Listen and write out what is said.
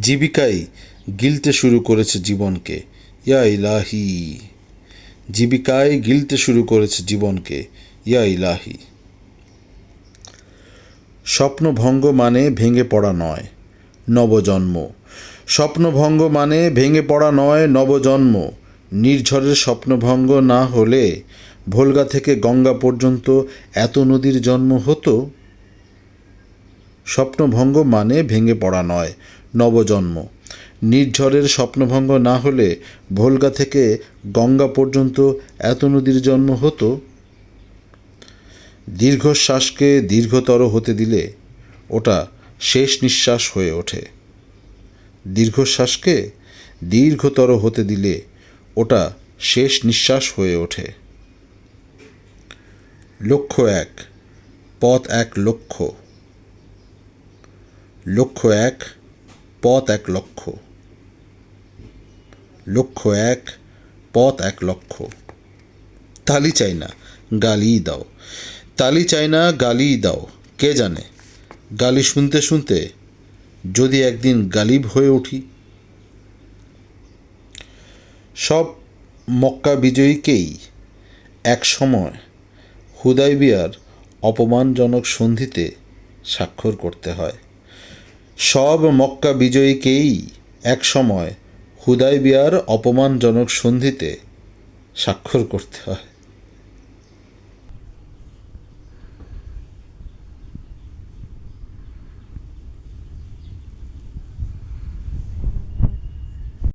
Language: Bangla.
জীবিকাই গিলতে শুরু করেছে জীবনকে, ইয়া ইলাহি। জীবিকায় গিলতে শুরু করেছে জীবনকে, ইয়া ইলাহি। স্বপ্নভঙ্গ মানে ভেঙে পড়া নয়, নবজন্ম। স্বপ্নভঙ্গ মানে ভেঙে পড়া নয়, নবজন্ম। নির্ঝরের স্বপ্নভঙ্গ না হলে ভোলগা থেকে গঙ্গা পর্যন্ত এত নদীর জন্ম হতো? স্বপ্নভঙ্গ মানে ভেঙে পড়া নয়, নবজন্ম। নির্ঝরের স্বপ্নভঙ্গ না হলে ভোলগা থেকে গঙ্গা পর্যন্ত এত নদীর জন্ম হতো? দীর্ঘশ্বাসকে দীর্ঘতর হতে দিলে ওটা শেষ নিঃশ্বাস হয়ে ওঠে। দীর্ঘশ্বাসকে দীর্ঘতর হতে দিলে ওটা শেষ নিঃশ্বাস হয়ে ওঠে। লক্ষ্য এক, পথ এক লক্ষ্য। লক্ষ্য এক, পথ এক লক্ষ্য। লক্ষ্য এক, পথ এক লক্ষ্য। তালি চাই না, গালিই দাও। তালি চাই না, গালিই দাও। কে জানে, গালি শুনতে শুনতে যদি একদিন গালিব হয়ে উঠি। সব মক্কা বিজয়ীকেই এক সময় হুদায়বিয়ার অপমানজনক সন্ধিতে স্বাক্ষর করতে হয়। সব মক্কা বিজয়ীকেই এক সময় হুদায়বিয়ার অপমানজনক সন্ধিতে স্বাক্ষর করতে হয়।